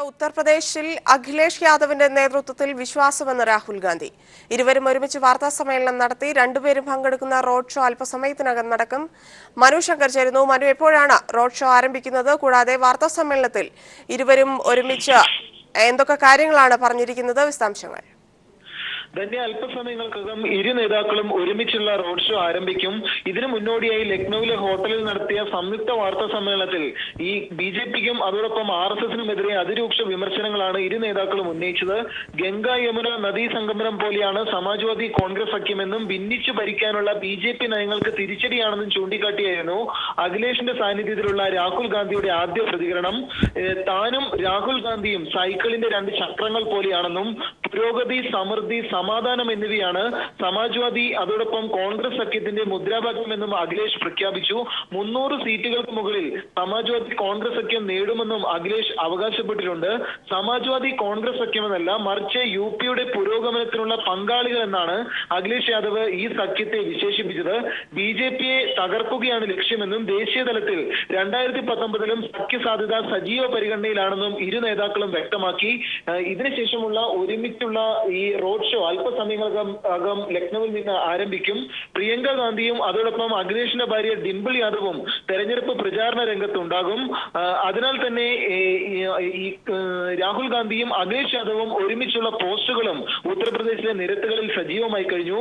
ഉത്തർപ്രദേശിൽ അഖിലേഷ് യാദവിന്റെ നേതൃത്വത്തിൽ വിശ്വാസമെന്ന് രാഹുൽ ഗാന്ധി. ഇരുവരും ഒരുമിച്ച് വാർത്താ സമ്മേളനം നടത്തി. രണ്ടുപേരും പങ്കെടുക്കുന്ന റോഡ് ഷോ അല്പസമയത്തിനകം നടക്കും. മനു ശങ്കർ ചേരുന്നു. മനു, എപ്പോഴാണ് റോഡ് ഷോ ആരംഭിക്കുന്നത്? കൂടാതെ വാർത്താ സമ്മേളനത്തിൽ ഇരുവരും ഒരുമിച്ച് എന്തൊക്കെ കാര്യങ്ങളാണ് പറഞ്ഞിരിക്കുന്നത്? വിശദാംശങ്ങൾ. തന്നെ അല്പസമയങ്ങൾക്കകം ഇരു നേതാക്കളും ഒരുമിച്ചുള്ള റോഡ് ഷോ ആരംഭിക്കും. ഇതിനു മുന്നോടിയായി ലക്നൌവിലെ ഹോട്ടലിൽ നടത്തിയ സംയുക്ത വാർത്താ സമ്മേളനത്തിൽ ഈ BJPക്കും അതോടൊപ്പം RSSനുമെതിരെ അതിരൂക്ഷ വിമർശനങ്ങളാണ് ഇരു നേതാക്കളും ഉന്നയിച്ചത്. ഗംഗ യമുന നദീ സംഗമനം പോലെയാണ് സമാജ്വാദി കോൺഗ്രസ് സഖ്യമെന്നും ഭിന്നിച്ചു ഭരിക്കാനുള്ള BJP നയങ്ങൾക്ക് തിരിച്ചടിയാണെന്നും ചൂണ്ടിക്കാട്ടിയായിരുന്നു അഖിലേഷിന്റെ സാന്നിധ്യത്തിലുള്ള രാഹുൽ ഗാന്ധിയുടെ ആദ്യ പ്രതികരണം. താനും രാഹുൽ ഗാന്ധിയും സൈക്കിളിന്റെ രണ്ട് ചക്രങ്ങൾ പോലെയാണെന്നും പുരോഗതി, സമൃദ്ധി, സമാധാനം എന്നിവയാണ് സമാജ്വാദി അതോടൊപ്പം കോൺഗ്രസ് സഖ്യത്തിന്റെ മുദ്രാവാക്യമെന്നും അഖിലേഷ് പ്രഖ്യാപിച്ചു. 300 സീറ്റുകൾക്ക് മുകളിൽ സമാജ്വാദി കോൺഗ്രസ് സഖ്യം നേടുമെന്നും അഖിലേഷ് അവകാശപ്പെട്ടിട്ടുണ്ട്. സമാജ്വാദി കോൺഗ്രസ് സഖ്യമെന്നല്ല, മറിച്ച് UPയുടെ പുരോഗമനത്തിനുള്ള പങ്കാളികൾ എന്നാണ് അഖിലേഷ് യാദവ് ഈ സഖ്യത്തെ വിശേഷിപ്പിച്ചത്. BJPയെ തകർക്കുകയാണ് ലക്ഷ്യമെന്നും ദേശീയ തലത്തിൽ 2019ലും സഖ്യസാധ്യത സജീവ പരിഗണനയിലാണെന്നും ഇരു നേതാക്കളും വ്യക്തമാക്കി. ഇതിനുശേഷമുള്ള ഒരുമിച്ചുള്ള ഈ റോഡ് ഷോ അല്പസമയങ്ങൾക്കകം ലക്നൌവിൽ നിന്ന് ആരംഭിക്കും. പ്രിയങ്ക ഗാന്ധിയും അതോടൊപ്പം അഖിലേഷിന്റെ ഭാര്യ ഡിംപിൾ യാദവും തെരഞ്ഞെടുപ്പ് പ്രചാരണ രംഗത്തുണ്ടാകും. അതിനാൽ തന്നെ ഈ രാഹുൽ ഗാന്ധിയും അഖിലേഷ് യാദവും ഒരുമിച്ചുള്ള പോസ്റ്ററുകളും ഉത്തർപ്രദേശിലെ നിരത്തുകളിൽ സജീവമായി കഴിഞ്ഞു.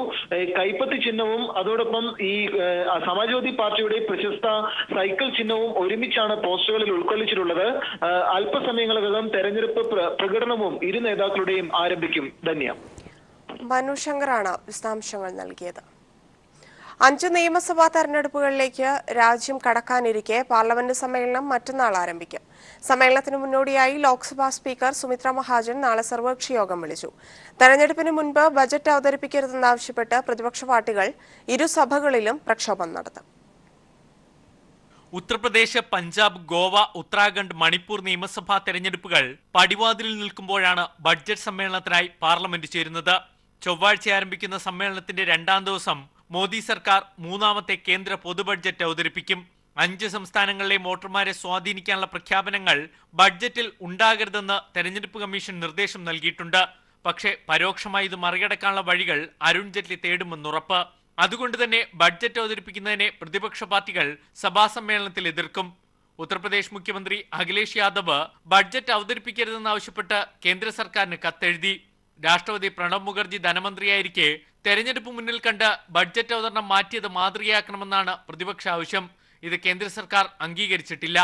കൈപ്പത്തി ചിഹ്നവും അതോടൊപ്പം ഈ സമാജ്വാദി പാർട്ടിയുടെ പ്രശസ്ത സൈക്കിൾ ചിഹ്നവും ഒരുമിച്ചാണ് പോസ്റ്ററുകളിൽ ഉൾക്കൊള്ളിച്ചിട്ടുള്ളത്. അല്പസമയങ്ങൾക്കകം തെരഞ്ഞെടുപ്പ് പ്രകടനവും ഇരു നേതാക്കളുടെയും ആരംഭിക്കും. ധന്യ. മനു ശങ്കറാണ് വിശദാംശങ്ങൾ നൽകിയത്. 5 നിയമസഭാ തെരഞ്ഞെടുപ്പുകളിലേക്ക് രാജ്യം കടക്കാനിരിക്കെ പാർലമെന്റ് സമ്മേളനം മറ്റന്നാൾ ആരംഭിക്കും. സമ്മേളനത്തിന് മുന്നോടിയായി ലോക്സഭാ സ്പീക്കർ സുമിത്ര മഹാജൻ നാളെ സർവകക്ഷി യോഗം വിളിച്ചു. തെരഞ്ഞെടുപ്പിന് മുൻപ് ബജറ്റ് അവതരിപ്പിക്കരുതെന്നാവശ്യപ്പെട്ട് പ്രതിപക്ഷ പാർട്ടികൾ ഇരുസഭകളിലും പ്രക്ഷോഭം നടത്തും. ഉത്തർപ്രദേശ്, പഞ്ചാബ്, ഗോവ, ഉത്തരാഖണ്ഡ്, മണിപ്പൂർ നിയമസഭാ തെരഞ്ഞെടുപ്പുകൾ പടിവാതിലിൽ നിൽക്കുമ്പോഴാണ് ബഡ്ജറ്റ് സമ്മേളനത്തിനായി പാർലമെന്റ് ചേരുന്നത്. ചൊവ്വാഴ്ച ആരംഭിക്കുന്ന സമ്മേളനത്തിന്റെ 2ാം ദിവസം മോദി സർക്കാർ 3ാമത്തെ കേന്ദ്ര പൊതു ബഡ്ജറ്റ് അവതരിപ്പിക്കും. 5 സംസ്ഥാനങ്ങളിലെ വോട്ടർമാരെ സ്വാധീനിക്കാനുള്ള പ്രഖ്യാപനങ്ങൾ ബഡ്ജറ്റിൽ ഉണ്ടാകരുതെന്ന് തെരഞ്ഞെടുപ്പ് കമ്മീഷൻ നിർദ്ദേശം നൽകിയിട്ടുണ്ട്. പക്ഷേ പരോക്ഷമായി ഇത് മറികടക്കാനുള്ള വഴികൾ അരുൺ ജെയ്റ്റ്ലി തേടുമെന്നുറപ്പ്. അതുകൊണ്ട് തന്നെ ബഡ്ജറ്റ് അവതരിപ്പിക്കുന്നതിനെ പ്രതിപക്ഷ പാർട്ടികൾ സഭാ സമ്മേളനത്തിൽ എതിർക്കും. ഉത്തർപ്രദേശ് മുഖ്യമന്ത്രി അഖിലേഷ് യാദവ് ബഡ്ജറ്റ് അവതരിപ്പിക്കരുതെന്നാവശ്യപ്പെട്ട് കേന്ദ്ര സർക്കാരിന് കത്തെഴുതി. രാഷ്ട്രപതി പ്രണബ് മുഖർജി ധനമന്ത്രിയായിരിക്കെ തെരഞ്ഞെടുപ്പ് മുന്നിൽ കണ്ട് ബഡ്ജറ്റ് അവതരണം മാറ്റിയത് മാതൃകയാക്കണമെന്നാണ് പ്രതിപക്ഷ ആവശ്യം. ഇത് കേന്ദ്ര സർക്കാർ അംഗീകരിച്ചിട്ടില്ല.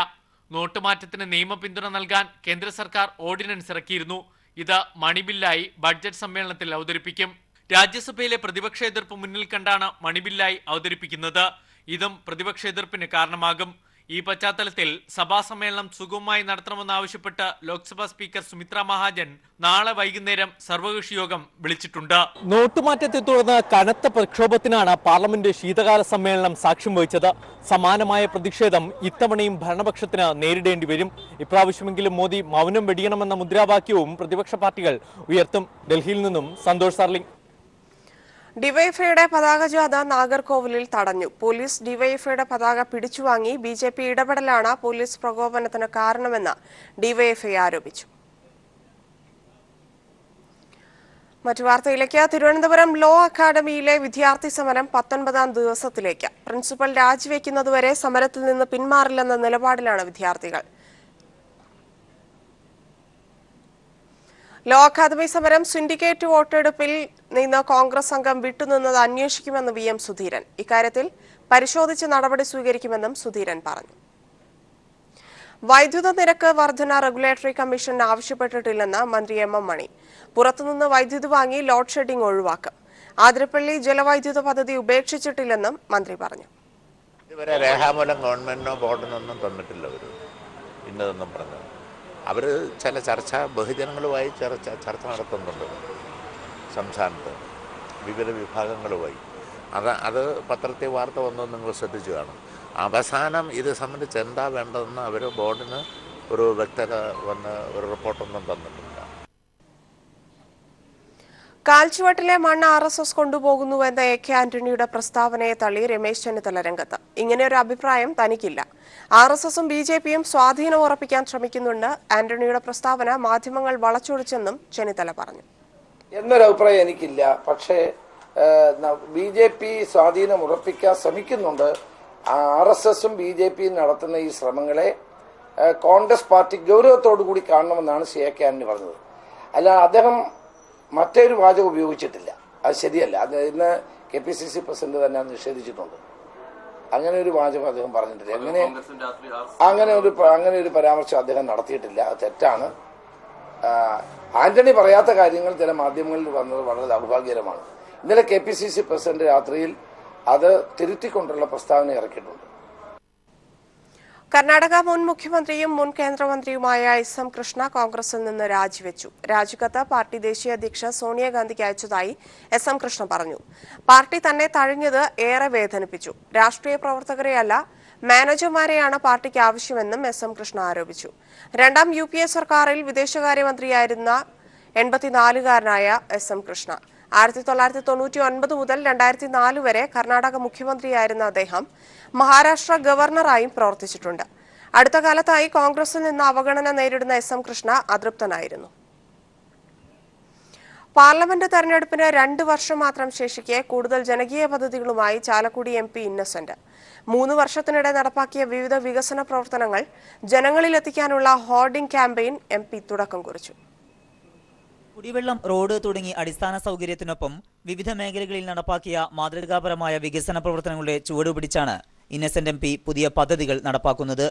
നോട്ട് മാറ്റത്തിന് നിയമ പിന്തുണ നൽകാൻ കേന്ദ്ര സർക്കാർ ഓർഡിനൻസ് ഇറക്കിയിരുന്നു. ഇത് മണിബില്ലായി ബഡ്ജറ്റ് സമ്മേളനത്തിൽ അവതരിപ്പിക്കും. രാജ്യസഭയിലെ പ്രതിപക്ഷ എതിർപ്പ് മുന്നിൽ കണ്ടാണ് മണിബില്ലായി അവതരിപ്പിക്കുന്നത്. ഇതും പ്രതിപക്ഷ എതിർപ്പിന് കാരണമാകും. ഈ പശ്ചാത്തലത്തിൽ സഭാ സമ്മേളനം സുഗമമായി നടത്തണമെന്നാവശ്യപ്പെട്ട് ലോക്സഭാ സ്പീക്കർ സുമിത്ര മഹാജൻ നാളെ വൈകുന്നേരം സർവകക്ഷി യോഗം വിളിച്ചിട്ടുണ്ട്. നോട്ടുമാറ്റത്തെ തുടർന്ന് കനത്ത പ്രക്ഷോഭത്തിനാണ് പാർലമെന്റ് ശീതകാല സമ്മേളനം സാക്ഷ്യം വഹിച്ചത്. സമാനമായ പ്രതിഷേധം ഇത്തവണയും ഭരണപക്ഷത്തിന് നേരിടേണ്ടി വരും. ഇപ്രാവശ്യമെങ്കിലും മോദി മൗനം വെടിയണമെന്ന മുദ്രാവാക്യവും പ്രതിപക്ഷ പാർട്ടികൾ ഉയർത്തും. ഡൽഹിയിൽ നിന്നും സന്തോഷ് സർലിംഗ്. ഡിവൈഎഫ്ഐയുടെ പതാക ജാഥ നാഗർകോവിലിൽ തടഞ്ഞു. പോലീസ് ഡിവൈഎഫ്ഐയുടെ പതാക പിടിച്ചുവാങ്ങി. BJP ഇടപെടലാണ് പോലീസ് പ്രകോപനത്തിന് കാരണമെന്ന് ഡിവൈഎഫ്ഐ ആരോപിച്ചു. മറ്റു വാർത്തയിലേക്ക്. തിരുവനന്തപുരം ലോ അക്കാദമിയിലെ വിദ്യാർത്ഥി സമരം 19ാം ദിവസത്തിലേക്ക്. പ്രിൻസിപ്പൽ രാജിവെക്കുന്നതുവരെ സമരത്തിൽ നിന്ന് പിന്മാറില്ലെന്ന നിലപാടിലാണ് വിദ്യാർത്ഥികൾ. ലോ അക്കാദമി സമരം സിൻഡിക്കേറ്റ് വോട്ടെടുപ്പിൽ നിന്ന് കോൺഗ്രസ് സംഘം വിട്ടുനിന്നത് അന്വേഷിക്കുമെന്ന് VM സുധീരൻ. ഇക്കാര്യത്തിൽ പരിശോധിച്ച് നടപടി സ്വീകരിക്കുമെന്നും സുധീരൻ പറഞ്ഞു. വൈദ്യുത നിരക്ക് വർധന റെഗുലേറ്ററി കമ്മീഷൻ ആവശ്യപ്പെട്ടിട്ടില്ലെന്ന് മന്ത്രി MM മണി. പുറത്തുനിന്ന് വൈദ്യുതി വാങ്ങി ലോഡ് ഷെഡിംഗ് ഒഴിവാക്കും. ആതിരപ്പള്ളി ജലവൈദ്യുത പദ്ധതി ഉപേക്ഷിച്ചിട്ടില്ലെന്നും മന്ത്രി പറഞ്ഞു. ഇതുവരെ രേഖാമൂലം ഗവൺമെന്റിനോ ബോർഡിനൊന്നും തന്നിട്ടില്ല. ഇന്നതൊന്നും പറഞ്ഞു അവർ ചില ബഹുജനങ്ങളുമായി ചർച്ച നടത്തുന്നുണ്ട്. സംസ്ഥാനത്ത് വിവിധ വിഭാഗങ്ങളുമായി അത് പത്രത്തിൽ വാർത്ത വന്നത് നിങ്ങൾ ശ്രദ്ധിച്ചു കാണും. അവസാനം ഇത് സംബന്ധിച്ച് എന്താ വേണ്ടതെന്ന് അവർ ബോർഡിന് ഒരു വ്യക്തത വന്ന് ഒരു റിപ്പോർട്ടൊന്നും തന്നിട്ടില്ല. കാൽച്ചുവട്ടിലെ മണ്ണ് RSS കൊണ്ടുപോകുന്നുവെന്ന AK ആന്റണിയുടെ പ്രസ്താവനയെ തള്ളി രമേശ് ചെന്നിത്തല രംഗത്ത്. ഇങ്ങനെയൊരു അഭിപ്രായം തനിക്കില്ല. RSSും BJPയും സ്വാധീനം ഉറപ്പിക്കാൻ ശ്രമിക്കുന്നുണ്ട്. ആന്റണിയുടെ പ്രസ്താവന മാധ്യമങ്ങൾ വളച്ചൊടിച്ചെന്നും ചെന്നിത്തല പറഞ്ഞു. എന്നൊരു അഭിപ്രായം എനിക്കില്ല. പക്ഷേ BJP സ്വാധീനം ഉറപ്പിക്കാൻ ശ്രമിക്കുന്നുണ്ട്. RSSും BJPയും നടത്തുന്ന ഈ ശ്രമങ്ങളെ കോൺഗ്രസ് പാർട്ടി ഗൗരവത്തോടു കൂടി കാണണമെന്നാണ് AK ആന്റണി പറഞ്ഞത്. അല്ല, അദ്ദേഹം മറ്റൊരു വാചകം ഉപയോഗിച്ചിട്ടില്ല. അത് ശരിയല്ല. അത് ഇന്ന് KPCC പ്രസിഡന്റ് തന്നെ നിഷേധിച്ചിട്ടുണ്ട്. അങ്ങനെ ഒരു വാചകം അദ്ദേഹം പറഞ്ഞിട്ടില്ല. അങ്ങനെ ഒരു പരാമർശം അദ്ദേഹം നടത്തിയിട്ടില്ല. അത് തെറ്റാണ്. ആന്റണി പറയാത്ത കാര്യങ്ങൾ ചില മാധ്യമങ്ങളിൽ വന്നത് വളരെ ദൗർഭാഗ്യകരമാണ്. ഇന്നലെ KPCC പ്രസിഡന്റ് രാത്രിയിൽ അത് തിരുത്തിക്കൊണ്ടുള്ള പ്രസ്താവന ഇറക്കിയിട്ടുണ്ട്. കർണാടക മുൻ മുഖ്യമന്ത്രിയും മുൻ കേന്ദ്രമന്ത്രിയുമായ SM കൃഷ്ണ കോൺഗ്രസിൽ നിന്ന് രാജിവെച്ചു. രാജിക്കത്ത് പാർട്ടി ദേശീയ അധ്യക്ഷ സോണിയാഗാന്ധിക്ക് അയച്ചതായി SM കൃഷ്ണ പറഞ്ഞു. പാർട്ടി തന്നെ തഴഞ്ഞത് ഏറെ വേദനിപ്പിച്ചു. രാഷ്ട്രീയ പ്രവർത്തകരെയല്ല, മാനേജർമാരെയാണ് പാർട്ടിക്ക് ആവശ്യമെന്നും SM കൃഷ്ണ ആരോപിച്ചു. രണ്ടാം UPA സർക്കാരിൽ വിദേശകാര്യമന്ത്രിയായിരുന്ന 84-കാരനായ SM കൃഷ്ണ 1999 മുതൽ 2004 വരെ കർണാടക മുഖ്യമന്ത്രിയായിരുന്ന അദ്ദേഹം മഹാരാഷ്ട്ര ഗവർണറായും പ്രവർത്തിച്ചിട്ടുണ്ട്. അടുത്ത കാലത്തായി കോൺഗ്രസിൽ നിന്ന് അവഗണന നേരിടുന്ന SM കൃഷ്ണ അതൃപ്തനായിരുന്നു. പാർലമെന്റ് തെരഞ്ഞെടുപ്പിന് 2 വർഷം മാത്രം ശേഷിക്കെ കൂടുതൽ ജനകീയ പദ്ധതികളുമായി ചാലക്കുടി MP ഇന്നസെന്റ്. 3 വർഷത്തിനിടെ നടപ്പാക്കിയ വിവിധ വികസന പ്രവർത്തനങ്ങൾ ജനങ്ങളിലെത്തിക്കാനുള്ള ഹോർഡിംഗ് ക്യാമ്പയിൻ MP തുടക്കം കുറിച്ചു. കുടിവെള്ളം, റോഡ് തുടങ്ങി അടിസ്ഥാന സൗകര്യത്തിനൊപ്പം വിവിധ മേഖലകളിൽ നടപ്പാക്കിയ മാതൃകാപരമായ വികസന പ്രവർത്തനങ്ങളുടെ ചുവടുപിടിച്ചാണ് ഇന്നസെന്റ് MP പുതിയ പദ്ധതികൾ നടപ്പാക്കുന്നത്.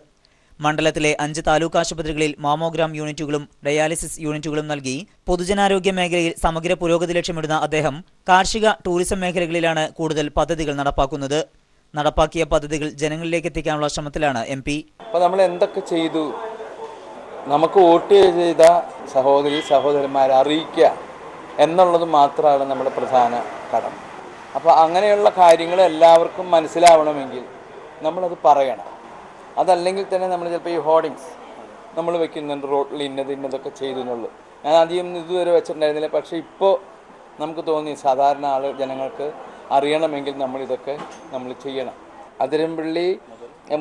മണ്ഡലത്തിലെ 5 താലൂക്ക് ആശുപത്രികളിൽ മാമോഗ്രാം യൂണിറ്റുകളും ഡയാലിസിസ് യൂണിറ്റുകളും നൽകി പൊതുജനാരോഗ്യ മേഖലയിൽ സമഗ്ര പുരോഗതി ലക്ഷ്യമിടുന്ന അദ്ദേഹം കാർഷിക, ടൂറിസം മേഖലകളിലാണ് കൂടുതൽ പദ്ധതികൾ നടപ്പാക്കുന്നത്. നടപ്പാക്കിയ പദ്ധതികൾ ജനങ്ങളിലേക്ക് എത്തിക്കാനുള്ള ശ്രമത്തിലാണ് MP. അപ്പോൾ നമ്മൾ എന്തൊക്കെ ചെയ്തു, നമുക്ക് വോട്ട് ചെയ്ത സഹോദരന്മാരെ അറിയിക്കുക എന്നുള്ളത് മാത്രമാണ് നമ്മുടെ പ്രധാന കടമ. അപ്പോൾ അങ്ങനെയുള്ള കാര്യങ്ങൾ എല്ലാവർക്കും മനസ്സിലാവണമെങ്കിൽ നമ്മളത് പറയണം. അതല്ലെങ്കിൽ തന്നെ നമ്മൾ ചിലപ്പോൾ ഈ ഹോർഡിങ്സ് നമ്മൾ വെക്കുന്നുണ്ട്, റോഡിൽ ഇന്നതൊക്കെ ചെയ്തു എന്നുള്ളൂ. ഞാൻ ആദ്യം ഇതുവരെ വെച്ചിട്ടുണ്ടായിരുന്നില്ല. പക്ഷേ ഇപ്പോൾ നമുക്ക് തോന്നി സാധാരണ ജനങ്ങൾക്ക് അറിയണമെങ്കിൽ നമ്മളിതൊക്കെ ചെയ്യണം. അതിരമ്പള്ളി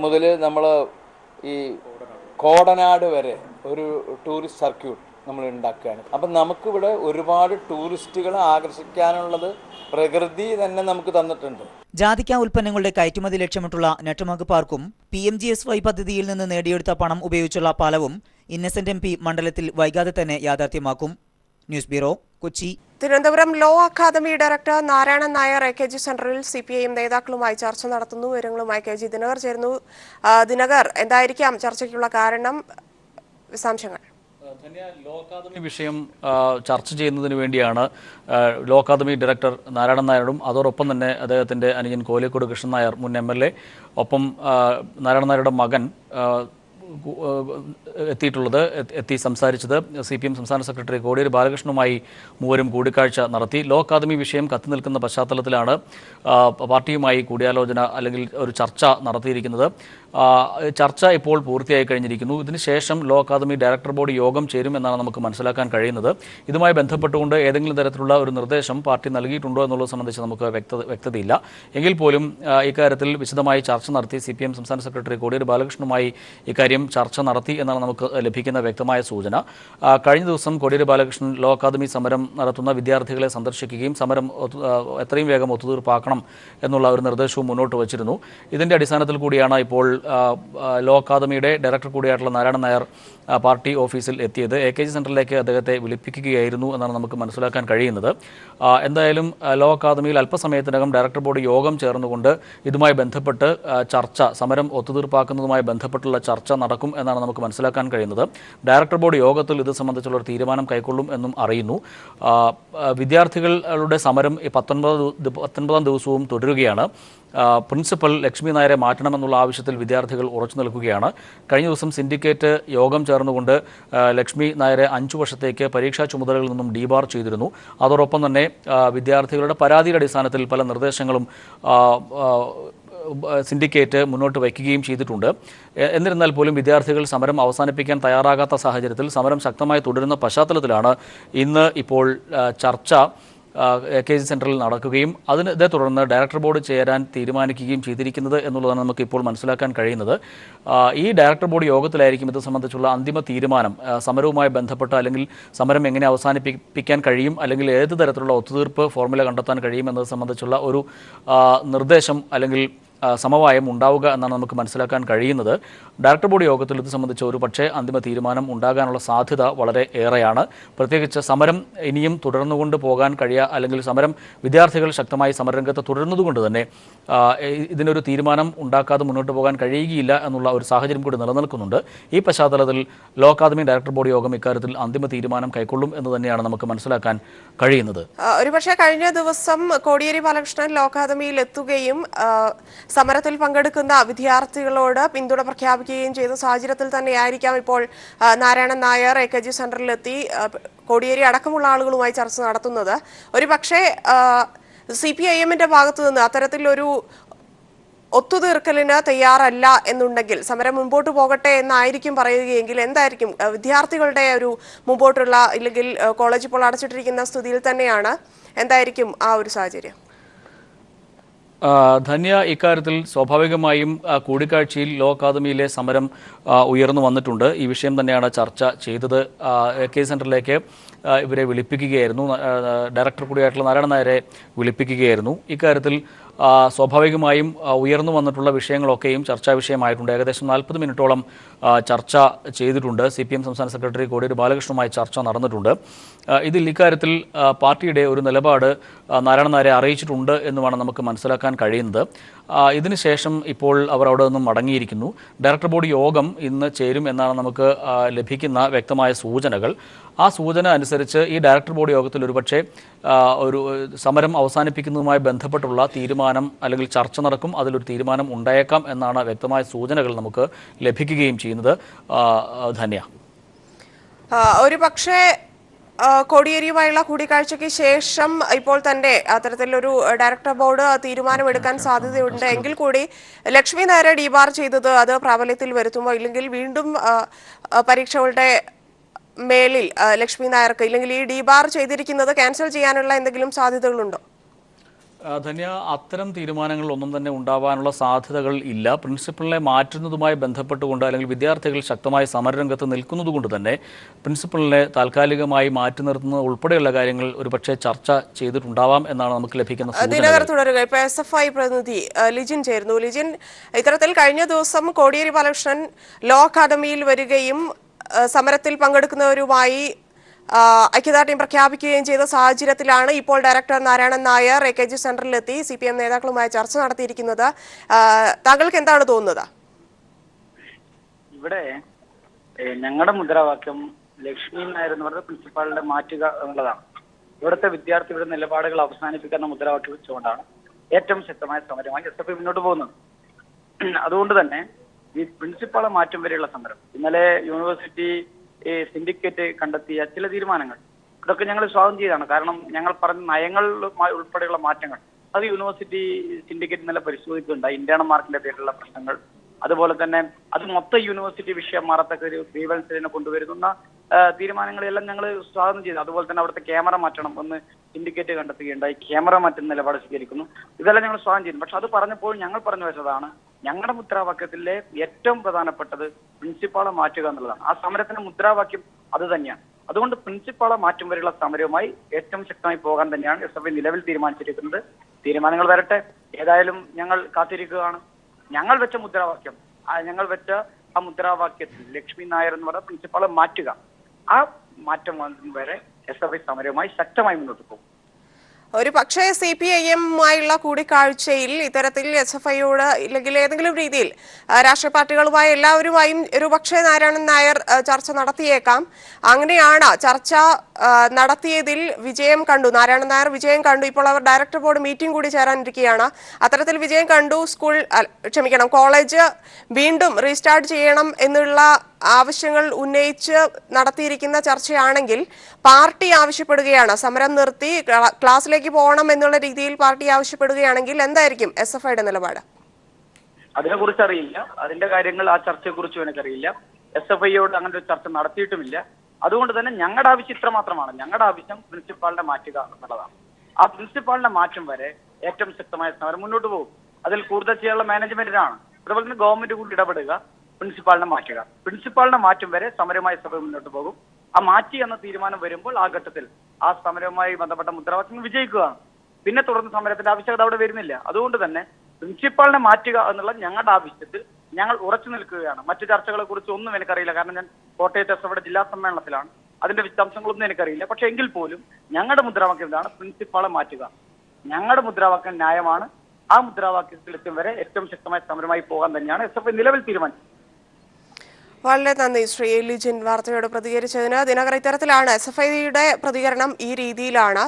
മുതൽ നമ്മൾ ഈ കോടനാട് വരെ ഒരു ടൂറിസ്റ്റ് സർക്യൂട്ട് നമ്മൾ ഉണ്ടാക്കുകയാണ്. അപ്പം നമുക്കിവിടെ ഒരുപാട് ടൂറിസ്റ്റുകളെ ആകർഷിക്കാനുള്ളത് പ്രകൃതി തന്നെ നമുക്ക് തന്നിട്ടുണ്ട്. ജാതിക്ക ഉൽപ്പന്നങ്ങളുടെ കയറ്റുമതി ലക്ഷ്യമിട്ടുള്ള നെറ്റ്വർക്ക് പാർക്കും PMGSY പദ്ധതിയിൽ നിന്ന് നേടിയെടുത്ത പണം ഉപയോഗിച്ചുള്ള പാലവും ഇന്നസെന്റ് MP മണ്ഡലത്തിൽ വൈകാതെ തന്നെ യാഥാർത്ഥ്യമാക്കും. News bureau, Kochi. Thiruvananthapuram law academy director Narayanan Nair AKG സെന്ററിൽ CPIM നേതാക്കളുമായി ചർച്ച നടത്തുന്നു. വിവരങ്ങളുമായി KG ദിനകർ ചേരുന്നു. ദിനകർ, എന്തായിരിക്കാം ചർച്ചയ്ക്കുള്ള കാരണം, വിശദാംശങ്ങൾ? ലോ അക്കാദമി വിഷയം ചർച്ച ചെയ്യുന്നതിന് വേണ്ടിയാണ് ലോ അക്കാദമി ഡയറക്ടർ നാരായണൻ നായരോടും അതോടൊപ്പം തന്നെ അദ്ദേഹത്തിൻ്റെ അനുജൻ കോലിക്കോട് കൃഷ്ണൻ നായർ മുൻ MLA ഒപ്പം നാരായണൻ നായരുടെ മകൻ എത്തി സംസാരിച്ചത്. CPM സംസ്ഥാന സെക്രട്ടറി കോടിയേരി ബാലകൃഷ്ണനുമായി മൂവരും കൂടിക്കാഴ്ച നടത്തി. ലോ അക്കാദമി വിഷയം കത്തി നിൽക്കുന്ന പശ്ചാത്തലത്തിലാണ് പാർട്ടിയുമായി കൂടിയാലോചന അല്ലെങ്കിൽ ഒരു ചർച്ച നടത്തിയിരിക്കുന്നത്. ചർച്ച ഇപ്പോൾ പൂർത്തിയായി കഴിഞ്ഞിരിക്കുന്നു. ഇതിനുശേഷം ലോ അക്കാദമി ഡയറക്ടർ ബോർഡ് യോഗം ചേരുമെന്നാണ് നമുക്ക് മനസ്സിലാക്കാൻ കഴിയുന്നത്. ഇതുമായി ബന്ധപ്പെട്ടുകൊണ്ട് ഏതെങ്കിലും തരത്തിലുള്ള ഒരു നിർദ്ദേശം പാർട്ടി നൽകിയിട്ടുണ്ടോ എന്നുള്ളത് സംബന്ധിച്ച് നമുക്ക് വ്യക്തതയില്ല. എങ്കിൽ പോലും ഇക്കാര്യത്തിൽ വിശദമായി ചർച്ച നടത്തി CPM സംസ്ഥാന സെക്രട്ടറി കോടിയേരി ബാലകൃഷ്ണനുമായി ഇക്കാര്യം ചർച്ച നടത്തി എന്നാണ് നമുക്ക് ലഭിക്കുന്ന വ്യക്തമായ സൂചന. കഴിഞ്ഞ ദിവസം കോടിയേരി ബാലകൃഷ്ണൻ ലോ അക്കാദമി സമരം നടത്തുന്ന വിദ്യാർത്ഥികളെ സന്ദർശിക്കുകയും സമരം എത്രയും വേഗം ഒത്തുതീർപ്പാക്കണം എന്നുള്ള ഒരു നിർദ്ദേശവും മുന്നോട്ട് വച്ചിരുന്നു. ഇതിൻ്റെ അടിസ്ഥാനത്തിൽ കൂടിയാണ് ഇപ്പോൾ ലോ അക്കാദമിയുടെ ഡയറക്ടർ കൂടിയായിട്ടുള്ള നാരായണൻ നായർ പാർട്ടി ഓഫീസിൽ എത്തിയത്. AKG സെന്ററിലേക്ക് അദ്ദേഹത്തെ വിളിപ്പിക്കുകയായിരുന്നു എന്നാണ് നമുക്ക് മനസ്സിലാക്കാൻ കഴിയുന്നത്. എന്തായാലും ലോ അക്കാദമിയിൽ അല്പസമയത്തിനകം ഡയറക്ടർ ബോർഡ് യോഗം ചേർന്നുകൊണ്ട് ഇതുമായി ബന്ധപ്പെട്ട് ചർച്ച, സമരം ഒത്തുതീർപ്പാക്കുന്നതുമായി ബന്ധപ്പെട്ടുള്ള ചർച്ച നടക്കും എന്നാണ് നമുക്ക് മനസ്സിലാക്കാൻ കഴിയുന്നത്. ഡയറക്ടർ ബോർഡ് യോഗത്തിൽ ഇത് സംബന്ധിച്ചുള്ള ഒരു തീരുമാനം കൈക്കൊള്ളും എന്നും അറിയുന്നു. വിദ്യാർത്ഥികളുടെ സമരം 19-ാം ദിവസവും തുടരുകയാണ്. പ്രിൻസിപ്പൽ ലക്ഷ്മി നായരെ മാറ്റണമെന്നുള്ള ആവശ്യത്തിൽ വിദ്യാർത്ഥികൾ ഉറച്ചു നിൽക്കുകയാണ്. കഴിഞ്ഞ ദിവസം സിൻഡിക്കേറ്റ് യോഗം ചേർന്നുകൊണ്ട് ലക്ഷ്മി നായരെ 5 വർഷത്തേക്ക് പരീക്ഷാ ചുമതലകളിൽ നിന്നും ഡീബാർ ചെയ്തിരുന്നു. അതോടൊപ്പം തന്നെ വിദ്യാർത്ഥികളുടെ പരാതിയുടെ അടിസ്ഥാനത്തിൽ പല നിർദ്ദേശങ്ങളും സിൻഡിക്കേറ്റ് മുന്നോട്ട് വയ്ക്കുകയും ചെയ്തിട്ടുണ്ട്. എന്നിരുന്നാൽ പോലും വിദ്യാർത്ഥികൾ സമരം അവസാനിപ്പിക്കാൻ തയ്യാറാകാത്ത സാഹചര്യത്തിൽ സമരം ശക്തമായി തുടരുന്ന പശ്ചാത്തലത്തിലാണ് ഇന്ന് ഇപ്പോൾ ചർച്ച AKG സെൻറ്ററിൽ നടക്കുകയും ഇതേ തുടർന്ന് ഡയറക്ടർ ബോർഡ് ചേരാൻ തീരുമാനിക്കുകയും ചെയ്തിരിക്കുന്നത് എന്നുള്ളതാണ് നമുക്ക് ഇപ്പോൾ മനസ്സിലാക്കാൻ കഴിയുന്നത്. ഈ ഡയറക്ടർ ബോർഡ് യോഗത്തിലായിരിക്കും ഇത് സംബന്ധിച്ചുള്ള അന്തിമ തീരുമാനം. സമരവുമായി ബന്ധപ്പെട്ട് അല്ലെങ്കിൽ സമരം എങ്ങനെ അവസാനിപ്പിക്കാൻ കഴിയും, അല്ലെങ്കിൽ ഏത് തരത്തിലുള്ള ഒത്തുതീർപ്പ് ഫോർമുല കണ്ടെത്താൻ കഴിയും എന്നത് സംബന്ധിച്ചുള്ള ഒരു നിർദ്ദേശം അല്ലെങ്കിൽ സമവായം ഉണ്ടാവുക എന്നാണ് നമുക്ക് മനസ്സിലാക്കാൻ കഴിയുന്നത്. ഡയറക്ടർ ബോർഡ് യോഗത്തിൽ ഇത് സംബന്ധിച്ച് ഒരു പക്ഷേ അന്തിമ തീരുമാനം ഉണ്ടാകാനുള്ള സാധ്യത വളരെ ഏറെയാണ്. പ്രത്യേകിച്ച് സമരം ഇനിയും തുടർന്നുകൊണ്ട് പോകാൻ അല്ലെങ്കിൽ സമരം വിദ്യാർത്ഥികൾ ശക്തമായി സമരരംഗത്ത് തുടരുന്നതുകൊണ്ട് തന്നെ ഇതിനൊരു തീരുമാനം ഉണ്ടാക്കാതെ മുന്നോട്ട് പോകാൻ കഴിയുകയില്ല എന്നുള്ള ഒരു സാഹചര്യം കൂടി നിലനിൽക്കുന്നുണ്ട്. ഈ പശ്ചാത്തലത്തിൽ ലോ അക്കാദമി ഡയറക്ടർ ബോർഡ് യോഗം ഇക്കാര്യത്തിൽ അന്തിമ തീരുമാനം കൈക്കൊള്ളും എന്ന് തന്നെയാണ് നമുക്ക് മനസ്സിലാക്കാൻ കഴിയുന്നത്. ഒരുപക്ഷെ കഴിഞ്ഞ ദിവസം കോടിയേരി ബാലകൃഷ്ണൻ ലോ അക്കാദമിയിൽ എത്തുകയും സമരത്തിൽ പങ്കെടുക്കുന്ന വിദ്യാർത്ഥികളോട് പിന്തുണ പ്രഖ്യാപിക്കുകയും ചെയ്ത സാഹചര്യത്തിൽ തന്നെയായിരിക്കാം ഇപ്പോൾ നാരായണൻ നായർ AKG സെന്ററിലെത്തി കോടിയേരി അടക്കമുള്ള ആളുകളുമായി ചർച്ച നടത്തുന്നത്. ഒരുപക്ഷെ CPIM-ന്റെ ഭാഗത്തു നിന്ന് അത്തരത്തിലൊരു ഒത്തുതീർക്കലിന് തയ്യാറല്ല എന്നുണ്ടെങ്കിൽ സമരം മുമ്പോട്ട് പോകട്ടെ എന്നായിരിക്കും പറയുകയെങ്കിൽ എന്തായിരിക്കും വിദ്യാർത്ഥികളുടെ ഒരു മുമ്പോട്ടുള്ള, ഇല്ലെങ്കിൽ കോളേജ് ഇപ്പോൾ അടച്ചിട്ടിരിക്കുന്ന സ്ഥിതിയിൽ തന്നെയാണ്, എന്തായിരിക്കും ആ ഒരു സാഹചര്യം? ധന്യ, ഇക്കാര്യത്തിൽ സ്വാഭാവികമായും കൂടിക്കാഴ്ചയിൽ ലോ അക്കാദമിയിലെ സമരം ഉയർന്നു വന്നിട്ടുണ്ട്. ഈ വിഷയം തന്നെയാണ് ചർച്ച ചെയ്തത്. AKG സെൻറ്ററിലേക്ക് ഇവരെ വിളിപ്പിക്കുകയായിരുന്നു. ഡയറക്ടർ കൂടിയായിട്ടുള്ള നാരായണൻ നായരെ വിളിപ്പിക്കുകയായിരുന്നു. ഇക്കാര്യത്തിൽ സ്വാഭാവികമായും ഉയർന്നു വന്നിട്ടുള്ള വിഷയങ്ങളൊക്കെയും ചർച്ചാ വിഷയമായിട്ടുണ്ട്. ഏകദേശം 40 മിനിറ്റോളം ചർച്ച ചെയ്തിട്ടുണ്ട്. CPM സംസ്ഥാന സെക്രട്ടറി കോടിയേരി ബാലകൃഷ്ണനുമായി ചർച്ച നടന്നിട്ടുണ്ട്. ഇക്കാര്യത്തിൽ പാർട്ടിയുടെ ഒരു നിലപാട് നാരായണൻ നായരെ അറിയിച്ചിട്ടുണ്ട് എന്നുമാണ് നമുക്ക് മനസ്സിലാക്കാൻ കഴിയുന്നത്. ഇതിനുശേഷം ഇപ്പോൾ അവർ അവിടെ നിന്നും മടങ്ങിയിരിക്കുന്നു. ഡയറക്ടർ ബോർഡ് യോഗം ഇന്ന് ചേരും എന്നാണ് നമുക്ക് ലഭിക്കുന്ന വ്യക്തമായ സൂചനകൾ. ആ സൂചന അനുസരിച്ച് ഈ ഡയറക്ടർ ബോർഡ് യോഗത്തിൽ ഒരുപക്ഷെ ഒരു സമരം അവസാനിപ്പിക്കുന്നതുമായി ബന്ധപ്പെട്ടുള്ള തീരുമാനം അല്ലെങ്കിൽ ചർച്ച നടക്കും. അതിലൊരു തീരുമാനം ഉണ്ടായേക്കാം എന്നാണ് വ്യക്തമായ സൂചനകൾ നമുക്ക് ലഭിക്കുകയും ചെയ്യുന്നത്. ധന്യ, ഒരു പക്ഷേ കോടിയേരിയുമായുള്ള കൂടിക്കാഴ്ചയ്ക്ക് ശേഷം ഇപ്പോൾ തന്നെ അത്തരത്തിലൊരു ഡയറക്ടർ ബോർഡ് തീരുമാനമെടുക്കാൻ സാധ്യതയുണ്ട് എങ്കിൽ കൂടി ലക്ഷ്മി നായരെ ഡീബാർ ചെയ്തത് അത് പ്രാബല്യത്തിൽ വരുത്തുമോ, ഇല്ലെങ്കിൽ വീണ്ടും പരീക്ഷകളുടെ മേലിൽ ലക്ഷ്മി നായർക്ക്, ഇല്ലെങ്കിൽ ഈ ഡീബാർ ചെയ്തിരിക്കുന്നത് ക്യാൻസൽ ചെയ്യാനുള്ള എന്തെങ്കിലും സാധ്യതകളുണ്ടോ? ധന്യ, അത്തരം തീരുമാനങ്ങളൊന്നും തന്നെ ഉണ്ടാവാനുള്ള സാധ്യതകൾ ഇല്ല. പ്രിൻസിപ്പലിനെ മാറ്റുന്നതുമായി ബന്ധപ്പെട്ടുകൊണ്ട് അല്ലെങ്കിൽ വിദ്യാർത്ഥികൾ ശക്തമായി സമരരംഗത്ത് നിൽക്കുന്നതുകൊണ്ട് തന്നെ പ്രിൻസിപ്പലിനെ താൽക്കാലികമായി മാറ്റി നിർത്തുന്നത് ഉൾപ്പെടെയുള്ള കാര്യങ്ങൾ ഒരുപക്ഷെ ചർച്ച ചെയ്തിട്ടുണ്ടാവാം എന്നാണ് നമുക്ക് ലഭിക്കുന്ന ദിനകർ തുടരുക. ഇപ്പൊ SFI പ്രതിനിധി ലിജിൻ ചേരുന്നു. ലിജിൻ, ഇത്തരത്തിൽ കഴിഞ്ഞ ദിവസം കോടിയേരി ബാലകൃഷ്ണൻ ലോ അക്കാദമിയിൽ വരികയും സമരത്തിൽ പങ്കെടുക്കുന്നവരുമായി ഐക്യദാർഢ്യം പ്രഖ്യാപിക്കുകയും ചെയ്ത സാഹചര്യത്തിലാണ് ഇപ്പോൾ director Narayanan Nair AKG സെന്ററിലെത്തി CPM നേതാക്കളുമായി ചർച്ച നടത്തിയിരിക്കുന്നത്. താങ്കൾക്ക് എന്താണ് തോന്നുന്നത്? ഇവിടെ ഞങ്ങളുടെ മുദ്രാവാക്യം ലക്ഷ്മി നായർ എന്ന് പറഞ്ഞ പ്രിൻസിപ്പാളിനെ മാറ്റുക എന്നുള്ളതാണ്. ഇവിടുത്തെ വിദ്യാർത്ഥികളുടെ നിലപാടുകൾ അവസാനിപ്പിക്കുന്ന മുദ്രാവാക്യം വെച്ചുകൊണ്ടാണ് ഏറ്റവും ശക്തമായ സമരമായി SFI മുന്നോട്ട് പോകുന്നത്. അതുകൊണ്ട് തന്നെ ഈ പ്രിൻസിപ്പാളെ മാറ്റം വരെയുള്ള സമരം, ഇന്നലെ യൂണിവേഴ്സിറ്റി സിൻഡിക്കേറ്റ് കണ്ടെത്തിയ ചില തീരുമാനങ്ങൾ, ഇതൊക്കെ ഞങ്ങൾ സ്വാഗതം ചെയ്തതാണ്. കാരണം ഞങ്ങൾ പറഞ്ഞ നയങ്ങൾ ഉൾപ്പെടെയുള്ള മാറ്റങ്ങൾ അത് യൂണിവേഴ്സിറ്റി സിൻഡിക്കേറ്റ് ഇന്നലെ പരിശോധിക്കുന്നുണ്ടായി. ഇന്റേണൽ മാർക്കിന്റെ പേരിലുള്ള പ്രശ്നങ്ങൾ, അതുപോലെ തന്നെ അത് മൊത്തം യൂണിവേഴ്സിറ്റി വിഷയം മാറത്തക്ക ഒരു ഗ്രീവൻസിനെ കൊണ്ടുവരുന്ന തീരുമാനങ്ങളെല്ലാം ഞങ്ങൾ സ്വാഗതം ചെയ്തു. അതുപോലെ തന്നെ അവിടുത്തെ ക്യാമറ മാറ്റണം എന്ന് സിൻഡിക്കേറ്റ് കണ്ടെത്തുകയുണ്ടായി. ക്യാമറ മാറ്റുന്ന നിലപാട് സ്വീകരിക്കുന്നു. ഇതെല്ലാം ഞങ്ങൾ സ്വാഗതം ചെയ്യുന്നു. പക്ഷെ അത് പറഞ്ഞപ്പോൾ ഞങ്ങൾ പറഞ്ഞു വെച്ചതാണ്, ഞങ്ങളുടെ മുദ്രാവാക്യത്തിലെ ഏറ്റവും പ്രധാനപ്പെട്ടത് പ്രിൻസിപ്പാളെ മാറ്റുക എന്നുള്ളതാണ്. ആ സമരത്തിന്റെ മുദ്രാവാക്യം അത് തന്നെയാണ്. അതുകൊണ്ട് പ്രിൻസിപ്പാളെ മാറ്റം വരെയുള്ള സമരവുമായി ഏറ്റവും ശക്തമായി പോകാൻ തന്നെയാണ് SFI നിലവിൽ തീരുമാനിച്ചിരിക്കുന്നത്. തീരുമാനങ്ങൾ വരട്ടെ, ഏതായാലും ഞങ്ങൾ കാത്തിരിക്കുകയാണ്. ഞങ്ങൾ വെച്ച മുദ്രാവാക്യം, ഞങ്ങൾ വെച്ച ആ മുദ്രാവാക്യത്തിൽ ലക്ഷ്മി നായർ എന്ന് പറഞ്ഞ പ്രിൻസിപ്പാളെ മാറ്റുക, ആ മാറ്റം വരെ SFI സമരവുമായി ശക്തമായി മുന്നോട്ട് പോകും. ഒരു പക്ഷേ CPIM-മായുള്ള കൂടിക്കാഴ്ചയിൽ ഇത്തരത്തിൽ SFI-യോട് ഇല്ലെങ്കിൽ ഏതെങ്കിലും രീതിയിൽ രാഷ്ട്രീയ പാർട്ടികളുമായി എല്ലാവരുമായും ഒരു പക്ഷേ നാരായണൻ നായർ ചർച്ച നടത്തിയേക്കാം. അങ്ങനെയാണ് ചർച്ച നടത്തിയതിൽ വിജയം കണ്ടു, നാരായണൻ നായർ വിജയം കണ്ടു. ഇപ്പോൾ അവർ ഡയറക്ടർ ബോർഡ് മീറ്റിംഗ് കൂടി ചേരാനിരിക്കുകയാണ്. അത്തരത്തിൽ വിജയം കണ്ടു. കോളേജ് വീണ്ടും റീസ്റ്റാർട്ട് ചെയ്യണം എന്നുള്ള ആവശ്യങ്ങൾ ഉന്നയിച്ച് നടത്തിയിരിക്കുന്ന ചർച്ചയാണെങ്കിൽ പാർട്ടി ആവശ്യപ്പെടുകയാണ് സമരം നിർത്തി ക്ലാസ്സിലേക്ക് പോകണം എന്നുള്ള രീതിയിൽ പാർട്ടി ആവശ്യപ്പെടുകയാണെങ്കിൽ എന്തായിരിക്കും SFI-യുടെ നിലപാട്? അതിനെക്കുറിച്ച് അറിയില്ല. അതിന്റെ കാര്യങ്ങൾ ആ ചർച്ചയെ കുറിച്ചും എനിക്കറിയില്ല. SFI-യോട് അങ്ങനെ ഒരു ചർച്ച നടത്തിയിട്ടുമില്ല. അതുകൊണ്ട് തന്നെ ഞങ്ങളുടെ ആവശ്യം ഇത്ര മാത്രമാണ്. ഞങ്ങളുടെ ആവശ്യം പ്രിൻസിപ്പാളിനെ മാറ്റുക എന്നുള്ളതാണ്. ആ പ്രിൻസിപ്പാളിന്റെ മാറ്റം വരെ ഏറ്റവും ശക്തമായ സമരം മുന്നോട്ട് പോകും. അതിൽ കൂടുതൽ ചെയ്യാനുള്ള മാനേജ്മെന്റിനാണ്. അതുപോലെ തന്നെ ഗവൺമെന്റ് കൂടി ഇടപെടുക, പ്രിൻസിപ്പാളിനെ മാറ്റുക. പ്രിൻസിപ്പാളിന്റെ മാറ്റം വരെ സമരമായി സഭ മുന്നോട്ട് പോകും. ആ മാറ്റി എന്ന തീരുമാനം വരുമ്പോൾ ആ ഘട്ടത്തിൽ ആ സമരവുമായി ബന്ധപ്പെട്ട മുദ്രാവാക്യം വിജയിക്കുകയാണ്. പിന്നെ തുടർന്ന് സമരത്തിന്റെ ആവശ്യകത അവിടെ വരുന്നില്ല. അതുകൊണ്ട് തന്നെ പ്രിൻസിപ്പാളിനെ മാറ്റുക എന്നുള്ള ഞങ്ങളുടെ ആവശ്യത്തിൽ ഞങ്ങൾ ഉറച്ചു നിൽക്കുകയാണ്. മറ്റു ചർച്ചകളെ കുറിച്ച് ഒന്നും എനിക്കറിയില്ല. കാരണം ഞാൻ കോട്ടയത്തെ സഭയുടെ ജില്ലാ സമ്മേളനത്തിലാണ്. അതിന്റെ വിശദാംശങ്ങളൊന്നും എനിക്കറിയില്ല. പക്ഷെ എങ്കിൽ പോലും ഞങ്ങളുടെ മുദ്രാവാക്യം ഇതാണ്, പ്രിൻസിപ്പാളെ മാറ്റുക. ഞങ്ങളുടെ മുദ്രാവാക്യം ന്യായമാണ്. ആ മുദ്രാവാക്യത്തിലെത്തും വരെ ഏറ്റവും ശക്തമായ സമരമായി പോകാൻ തന്നെയാണ് SFI നിലവിൽ തീരുമാനിച്ചത്. വളരെ നന്ദി ശ്രീ ലിജിൻ വാർത്തയോട് പ്രതികരിച്ചതിന്. ദിനകർ, ഇത്തരത്തിലാണ് SFIയുടെ പ്രതികരണം. ഈ രീതിയിലാണ്.